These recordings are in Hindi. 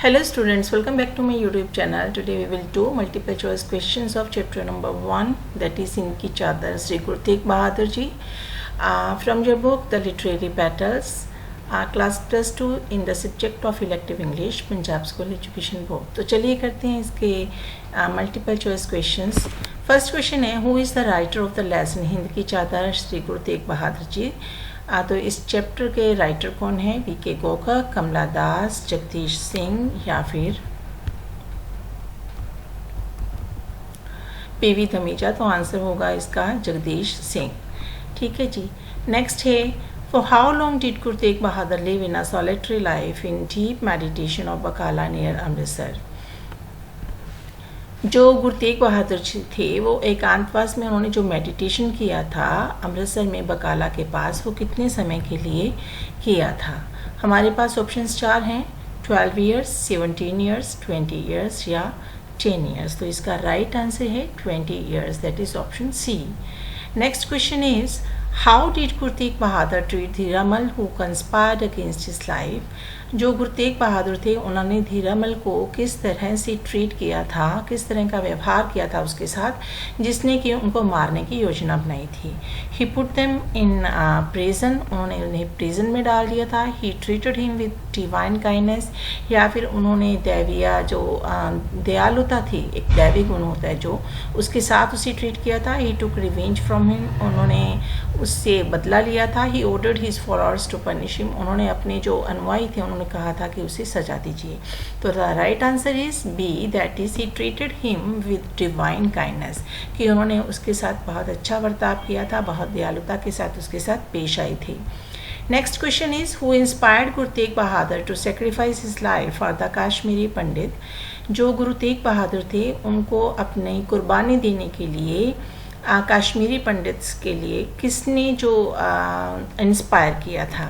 Hello students, welcome back to my YouTube channel. Today we will do multiple choice questions of chapter number 1, that is Inki Chadar, Sri Guru Tegh Bahadur Ji, from your book The Literary Battles, class plus 2 in the subject of elective English, Punjab School Education Board. तो चलिए करते हैं इसके multiple choice questions. First question है, who is the writer of the lesson Hind की चादर श्री गुरु तेग बहादुर जी? तो इस चैप्टर के राइटर कौन है? वीके गोखक, कमला दास, जगदीश सिंह या फिर पीवी धमीजा. तो आंसर होगा इसका जगदीश सिंह. ठीक है जी. नेक्स्ट है, for how long did Guru Tegh Bahadur live in a solitary life in deep meditation of Bakala near Amritsar? जो गुरु तेग बहादुर जी थे वो एकांतवास में उन्होंने जो मेडिटेशन किया था अमृतसर में बकाला के पास, वो कितने समय के लिए किया था? हमारे पास ऑप्शंस 4 हैं, 12 ईयर्स, 17 ईयर्स, 20 ईयर्स या 10 ईयर्स. तो इसका राइट आंसर है 20 years, that is option C. Next question is, how did Guru Tegh Bahadur treat Dhirmal who conspired against his life? जो गुरु तेग बहादुर थे उन्होंने धीरामल को किस तरह से ट्रीट किया था, किस तरह का व्यवहार किया था उसके साथ जिसने कि उनको मारने की योजना बनाई थी? ही पुट देम इन प्रिजन, उन्होंने उन्हें प्रिजन में डाल दिया था. ही treated him with divine kindness, या फिर उन्होंने दैविया जो दयालुता थी, एक दैवी गुण होता है जो, उसके साथ उसे ट्रीट किया था. He took revenge from him, उन्होंने उससे बदला लिया था. He ordered his followers to punish him, उन्होंने अपने जो अनुयायी थे उन्होंने कहा था कि उसे सजा दीजिए. तो the right answer is B, that is he treated him with divine kindness, कि उन्होंने उसके साथ बहुत अच्छा बर्ताव किया था, बहुत दयालुता के साथ उसके साथ पेश आई थी. Next question is, who inspired Guru Tegh Bahadur to sacrifice his life for the Kashmiri pandit? जो गुरु तेग बहादुर थे उनको अपनी कुर्बानी देने के लिए कश्मीरी पंडित्स के लिए किसने जो इंस्पायर किया था?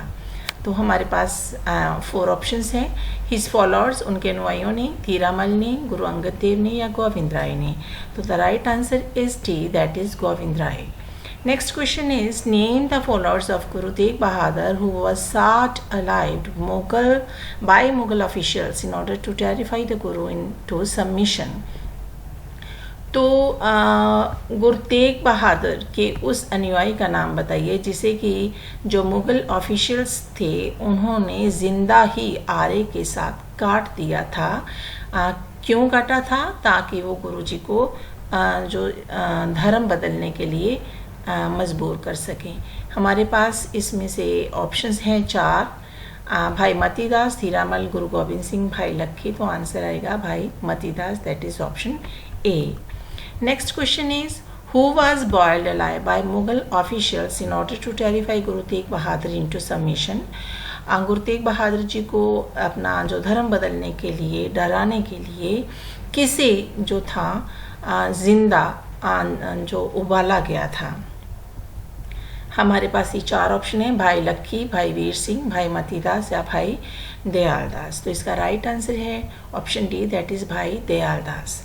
तो हमारे पास 4 ऑप्शंस हैं. हिज फॉलोअर्स, उनके अनुयायियों ने, धीरामल ने, गुरु अंगद देव ने या गोविंद राय ने? तो the right answer is D, that is Gobind Rai. Next question is, name the followers of Guru Tegh Bahadur who was sought alive by Mughal officials in order to terrify the Guru into submission. तो गुरु तेग बहादुर के उस अनुयायी का नाम बताइए जिसे कि जो मुग़ल ऑफिशियल्स थे उन्होंने ज़िंदा ही आरे के साथ काट दिया था. क्यों काटा था? ताकि वो गुरु जी को जो धर्म बदलने के लिए मजबूर कर सकें. हमारे पास इसमें से ऑप्शंस हैं 4, भाई मतीदास, धीरामल, गुरु गोविंद सिंह, भाई लक्खी. तो आंसर आएगा भाई Matidas, that is option A. Next question is, who was boiled alive by Mughal officials in order to terrify Guru Tegh Bahadur into submission? गुरु तेग बहादुर जी को अपना जो धर्म बदलने के लिए, डराने के लिए किसे जो था जिंदा जो उबाला गया था? हमारे पास ये 4 ऑप्शन है, भाई लक्खी, भाई वीर सिंह, भाई मतीदास या भाई दयालदास. तो इसका राइट आंसर है ऑप्शन डी, दैट इज भाई Dayaldas.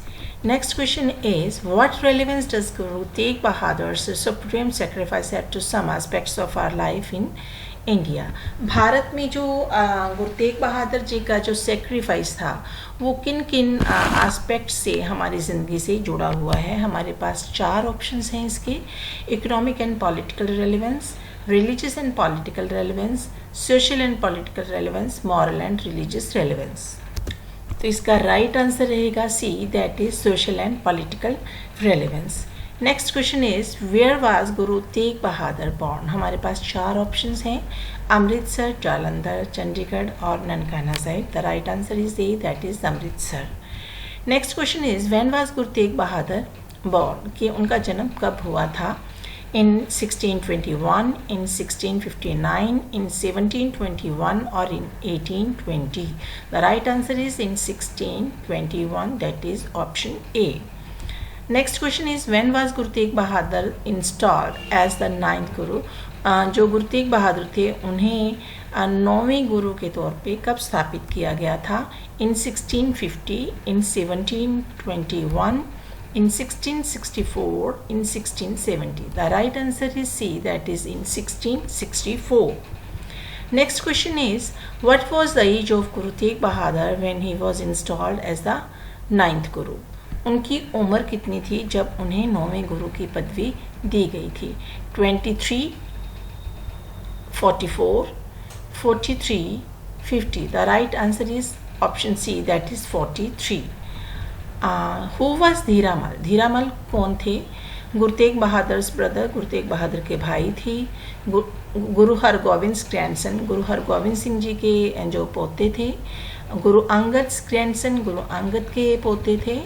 Next question is, what relevance does Guru Tegh Bahadur's supreme sacrifice have to some aspects of our life in India? Bharat में जो गुरु तेग बहादुर जी का जो सेक्रीफाइस था वो किन किन एस्पेक्ट से हमारी ज़िंदगी से जुड़ा हुआ है? हमारे पास 4 ऑप्शंस हैं इसके. Economic and political relevance, religious and political relevance, social and political relevance, moral and religious relevance. तो इसका राइट आंसर रहेगा C, that is social and political relevance. Next question is, where was Guru Tegh Bahadur born? हमारे पास 4 ऑप्शंस हैं, अमृतसर, जालंधर, चंडीगढ़ और Nankana Sahib. The right answer is A, that is Amritsar. Next question is, when was Guru Tegh Bahadur born? कि उनका जन्म कब हुआ था? in 1621, in 1659, in 1721 or in 1820? The right answer is in 1621, that is option A. Next question is, when was Guru Tegh Bahadur installed as the 9th Guru? जो गुरु तेग बहादुर थे उन्हें 9वें गुरु के तौर पे कब स्थापित किया गया था? in 1650, in 1721, in 1664, in 1670. The right answer is C, that is in 1664. Next question is what was the age of Guru Tegh Bahadur when he was installed as the 9th Guru. उनकी उम्र कितनी थी जब उन्हें 9वें गुरु की पदवी दी गई थी? 23, 44, 43, 50. The right answer is option C, that is 43. Who was धीरामल? धीरामल कौन थे? गुरु तेग बहादुर्स ब्रदर, गुरु तेग बहादुर के भाई थी। गुरु हरगोविंद ग्रैंडसन, गुरु हरगोविंद सिंह जी के जो पोते थे। गुरु अंगद ग्रैंडसन, गुरु अंगद के पोते थे।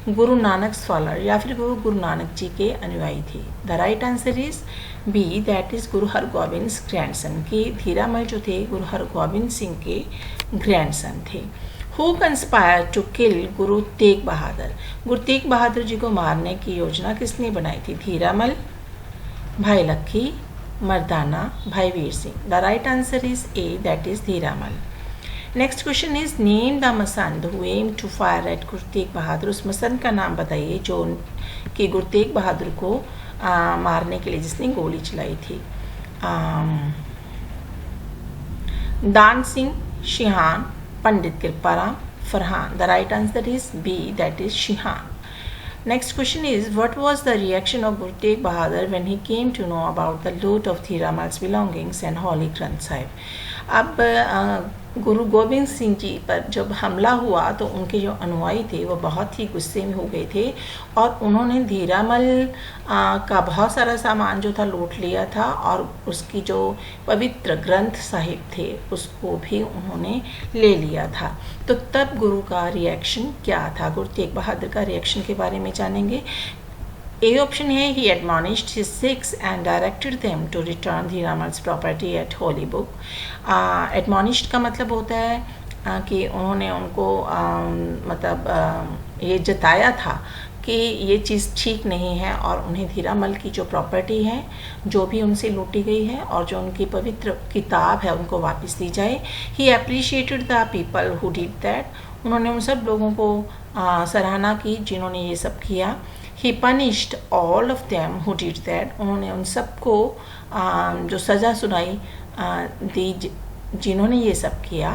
गुरु नानक स्कॉलर या फिर गुरु नानक जी के अनुयायी थे। The right answer is B, that is Guru Hargobind grandson. के धीरामल जो थे गुरु हरगोविंद सिंह के ग्रैंडसन थे। हु कंस्पायर टू किल गुरु तेग बहादुर? गुरु तेग बहादुर जी को मारने की योजना किसने बनाई थी? धीरामल, भाई Lakkhi, Mardana, Bhai Veer Singh. The right answer is A, that is Dhirmal. Next question is name the masand who aimed to fire at Guru Tegh बहादुर। उस मसंद का नाम बताइए जो कि गुरु तेग बहादुर को मारने के लिए जिसने गोली चलाई थी। Dan Singh, Shihan, Pandit Kriparam, Farhan. The right answer is B, that is Shihan. Next question is what was the reaction of Guru Tegh Bahadur when he came to know about the loot of Dhiramal's belongings and Holy Granth Sahib? अब गुरु गोविंद सिंह जी पर जब हमला हुआ तो उनके जो अनुयायी थे वो बहुत ही गुस्से में हो गए थे और उन्होंने धीरामल का बहुत सारा सामान जो था लूट लिया था और उसकी जो पवित्र ग्रंथ साहिब थे उसको भी उन्होंने ले लिया था। तो तब गुरु का रिएक्शन क्या था? गुरु तेग बहादुर का रिएक्शन के बारे में जानेंगे। ए ऑप्शन है he admonished his Sikhs and directed them to return Dhirmal's property at holy book. Admonished का मतलब होता है कि उन्होंने उनको ये जताया था कि ये चीज़ ठीक नहीं है और उन्हें धीरामल की जो प्रॉपर्टी है जो भी उनसे लूटी गई है और जो उनकी पवित्र किताब है उनको वापस दी जाए। He appreciated the people who did that. उन्होंने उन सब लोगों को सराहना की जिन्होंने ये सब किया। He punished all of them who did that. उन्होंने उन सबको जो सज़ा सुनाई दी जिन्होंने ये सब किया।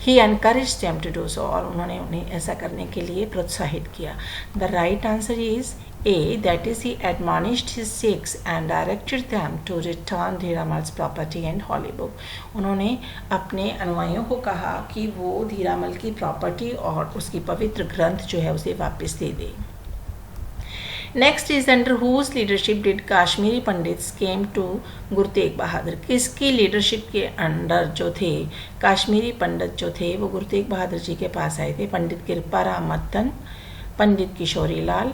He encouraged them to do so. और उन्होंने उन्हें ऐसा करने के लिए प्रोत्साहित किया। The right answer is A, that is he admonished his Sikhs and directed them to return Dhiramal's property and holy book. उन्होंने अपने अनुयायियों को कहा कि वो धीरामल की प्रॉपर्टी और उसकी पवित्र ग्रंथ जो है उसे वापस दे दें। Next is under whose leadership did Kashmiri Pandits came to Guru Tegh बहादुर। किसकी लीडरशिप के अंडर जो थे काश्मीरी पंडित जो थे वो गुरु तेग बहादुर जी के पास आए थे? पंडित कृपाराम मत्तन, पंडित किशोरी लाल,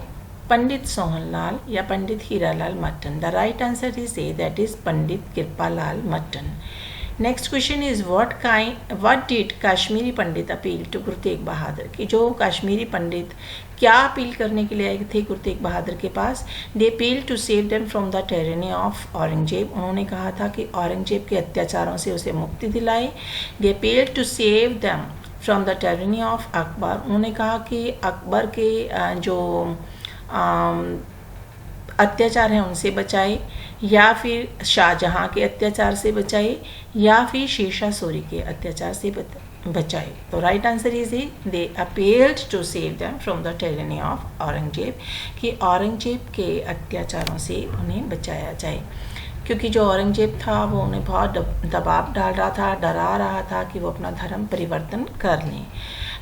पंडित सोहन लाल या Pandit Hiralal Mattan. The right answer is A, that is Pandit Kripalal Mattan. Next question is what did Kashmiri pandit appeal to Guru Tegh बहादुर? कि जो काश्मीरी पंडित क्या अपील करने के लिए आए थे गुरु तेग बहादुर के पास? They appeal to save them from the tyranny of Aurangzeb. उन्होंने कहा था कि औरंगजेब के अत्याचारों से उसे मुक्ति दिलाए। They appeal to save them from the tyranny of Akbar. उन्होंने कहा कि अकबर के जो अत्याचार हैं उनसे बचाए या फिर शाहजहां के अत्याचार से बचाए या फिर शेरशाह सूरी के अत्याचार से बचाए। तो right answer is they appealed to save them from the tyranny of Aurangzeb कि औरंगजेब के अत्याचारों से उन्हें बचाया जाए क्योंकि जो औरंगजेब था वो उन्हें बहुत दबाव डाल रहा था, डरा रहा था कि वो अपना धर्म परिवर्तन कर लें।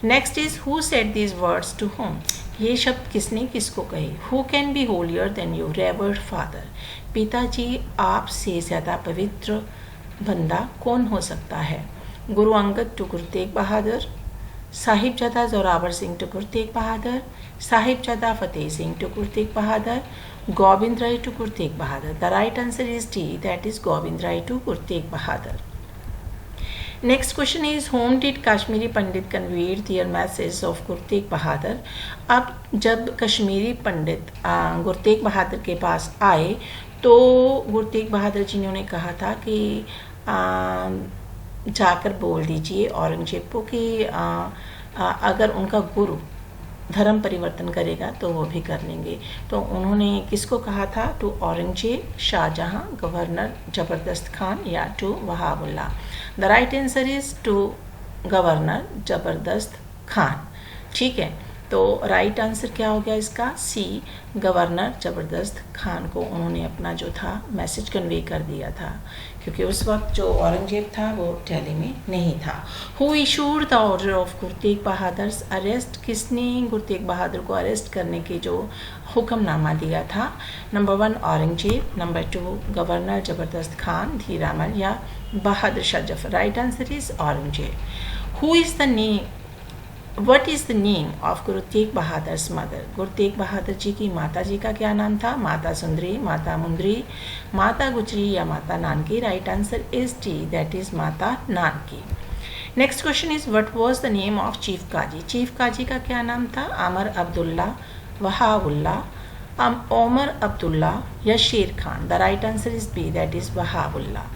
Next is who said these words to whom? ये शब्द किसने किसको कहे? Who can be holier than your revered father? पिताजी आपसे ज़्यादा पवित्र बंदा कौन हो सकता है? गुरु Angad to Guru Tegh Bahadur, Sahibzada Zorawar Singh to Guru Tegh Bahadur, Sahibzada Fateh Singh to Guru Tegh Bahadur, Gobind Rai to Guru Tegh Bahadur. The right answer is D, that is Gobind Rai to Guru Tegh Bahadur. Next question is whom did Kashmiri pandit conveyed their message of Guru Tegh बहादुर? अब जब कश्मीरी पंडित गुरु तेग बहादुर के पास आए तो गुरु तेग बहादुर जी ने उन्हें कहा था कि जाकर बोल दीजिए औरंगजेब को कि अगर उनका गुरु धर्म परिवर्तन करेगा तो वो भी कर लेंगे। तो उन्होंने किसको कहा था? टू औरंगजेब, शाहजहां, गवर्नर जबरदस्त खान या to Wahabullah. The right answer is to governor Jabardast Khan. ठीक है, तो राइट आंसर क्या हो गया इसका? सी, गवर्नर जबरदस्त खान को उन्होंने अपना जो था मैसेज कन्वे कर दिया था, क्योंकि उस वक्त जो औरंगजेब था वो दिल्ली में नहीं था। Who issued the order of Guru Tegh Bahadur arrest? किसने गुरु तेग बहादुर को अरेस्ट करने के जो हुक्मनामा दिया था? Number 1 Aurangzeb, number 2 governor Jabardast Khan Dhirmal या Bahadur Shah Zafar. Right answer is Aurangzeb. Who is the name What is the name of Guru Tegh Bahadur's mother? गुरु तेग बहादुर जी की माता जी का क्या नाम था? माता सुंदरी, माता मुंदरी, माता गुजरी या Mata Nanaki. Right answer is D, that is Mata Nanaki. Next question is what was the name of chief qazi? Chief qazi का क्या नाम था? अमर अब्दुल्ला, वहाबुल्ला, ओमर अब्दुल्ला या Sher Khan. The right answer is B, that is Wahabullah.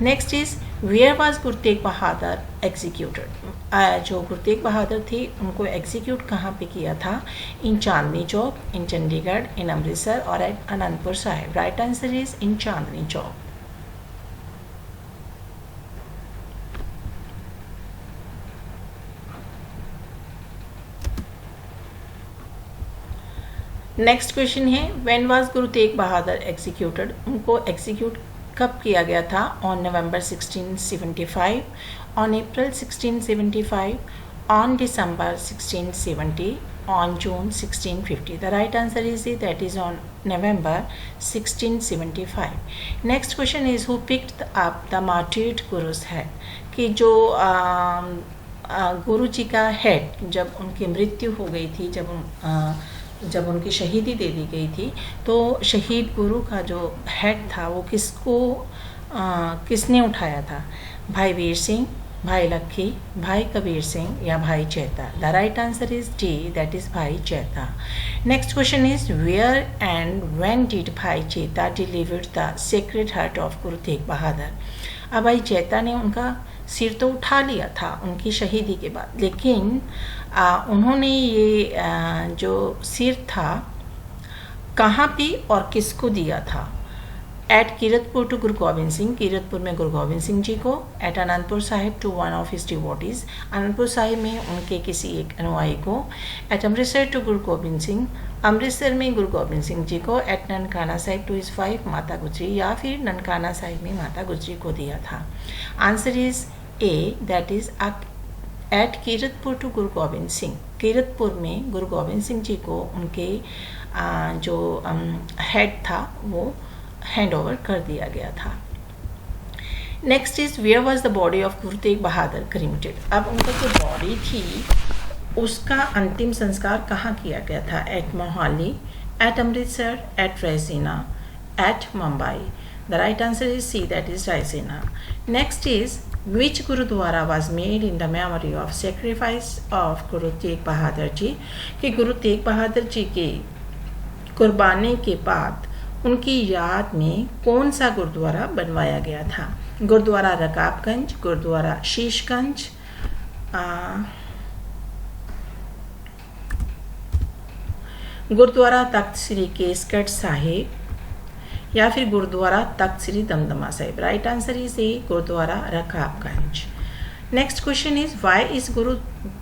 Next is where was Guru Tegh Bahadur executed? जो गुरु तेग बहादुर थे उनको एग्जीक्यूट कहाँ पे किया था? इन चांदनी चौक, इन चंडीगढ़, इन अमृतसर और at Anantapur Sahib. Right answer is in Chandni Chowk. Next question है when was Guru Tegh Bahadur executed? उनको एग्जीक्यूट कब किया गया था? On November 1675, on April 1675, on December 1670, on June 1650। The right answer is that is on November 1675। Next question is who picked up the martyred guru's head? कि जो गुरु जी का हेड जब उनकी मृत्यु हो गई थी, जब उनकी शहीदी दे दी गई थी, तो शहीद गुरु का जो हेड था वो किसने उठाया था? भाई वीर सिंह, भाई लक्की, भाई कबीर सिंह या Bhai Cheta. The right answer is D, that is Bhai Cheta. Next question is where and when did Bhai Cheta delivered the sacred heart of Guru Tegh बहादुर? अब भाई चेता ने उनका सिर तो उठा लिया था उनकी शहीदी के बाद, लेकिन उन्होंने ये जो सिर था कहाँ पे और किसको दिया था? एट कीरतपुर टू गुरु गोबिंद सिंह, कीरतपुर में गुरु गोबिंद सिंह जी को। At Anantapur Sahib to one of his devotees, Anantpur Sahib में उनके किसी एक अनुयायी को। एट अमृतसर टू गुरु गोबिंद सिंह, अमृतसर में गुरु गोबिंद सिंह जी को। At Nankana Sahib to his wife Mata Gujri, या फिर ननकाना साहिब में माता गुजरी को दिया था। Answer is A, that is at Kiratpur to Guru Gobind Singh. Kiratpur में गुरु गोबिंद सिंह जी को उनके जो हेड था वो हैंड ओवर कर दिया गया था। Next is where was the body of Guru Tegh Bahadur cremated? अब उनका जो बॉडी थी उसका अंतिम संस्कार कहाँ किया गया था? At Mohali, at Amritsar, at Raisina, at Mumbai. The right answer is C, that is Raisina. Next is which Gurudwara was made in the memory of sacrifice of Guru Tegh Bahadur जी? कि गुरु तेग बहादुर जी के कुर्बानी के बाद उनकी याद में कौन सा गुरुद्वारा बनवाया गया था? गुरुद्वारा रकाबगंज, गुरुद्वारा शीशगंज, गुरुद्वारा तख्त श्री केसगढ़ साहिब या फिर Gurdwara Takht Shri Damdama Sahib. Right answer is A, Gurdwara Rakabganj. Next question is why is Guru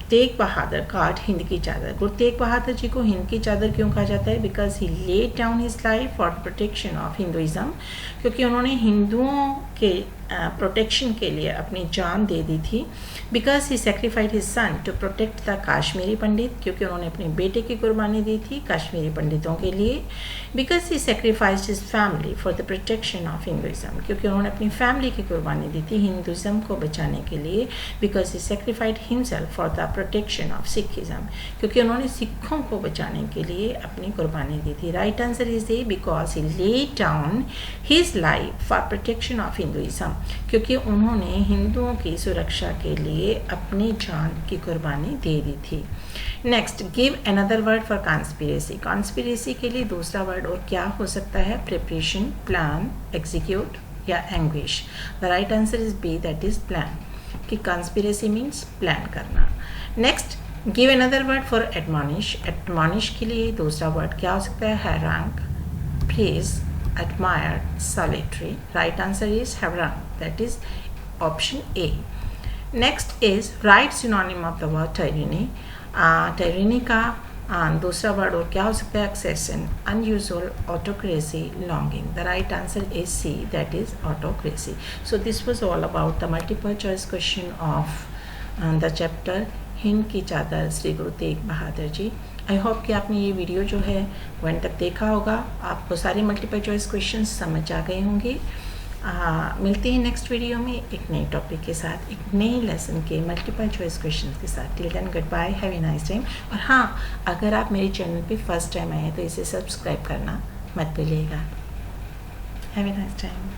Tegh Bahadur called Hind की चादर? गुरु तेग बहादुर जी को हिंद की चादर क्यों कहा जाता है? Because he laid down his life for protection of Hinduism, क्योंकि उन्होंने हिंदुओं के प्रोटेक्शन के लिए अपनी जान दे दी थी। Because he sacrificed his son to protect the Kashmiri Pandit, क्योंकि उन्होंने अपने बेटे की कुर्बानी दी थी कश्मीरी पंडितों के लिए। Because he sacrificed his family for the protection of Hinduism, क्योंकि उन्होंने अपनी फैमिली की कुर्बानी दी थी हिंदुइज्म को बचाने के लिए। Because he सेक्रीफाइड himself for the protection of Sikhism, क्योंकि उन्होंने सिखों को बचाने के लिए अपनी कुर्बानी दी थी। Right answer is A, because he laid down his life for protection of Hinduism, क्योंकि उन्होंने हिंदुओं की सुरक्षा के लिए अपनी जान की कुर्बानी दे दी थी। Next, give another word for conspiracy. Conspiracy के लिए दूसरा वर्ड और क्या हो सकता है? प्रिपरेशन, प्लान, एग्जीक्यूट या anguish. The right answer is B, that is plan, कि कॉन्स्पिरेसी मीन्स प्लान करना। Next, give another word for admonish. Admonish के लिए दूसरा वर्ड क्या हो सकता है? Harangue, praise, admire, salutary. Right answer is harangue. That is option A. Next is write synonym of the word tyranny. Tyranny का दूसरा वर्ड और क्या हो सकता है? accession, unusual, autocracy, longing. The right answer is C. That is autocracy. So this was all about the multiple choice question of the chapter Hind की चादर श्री गुरु तेग बहादुर जी। आई होप कि आपने ये वीडियो जो है वो एंड तक देखा होगा, आपको सारे मल्टीपल चॉइस क्वेश्चंस समझ आ गए होंगे। मिलते हैं नेक्स्ट वीडियो में एक नए टॉपिक के साथ, एक नए लेसन के मल्टीपल चॉइस क्वेश्चंस के साथ। Till then goodbye, have a nice time. और हाँ, अगर आप मेरे चैनल पे फर्स्ट टाइम आए हैं तो इसे सब्सक्राइब करना मत भूलिएगा। Have a nice time.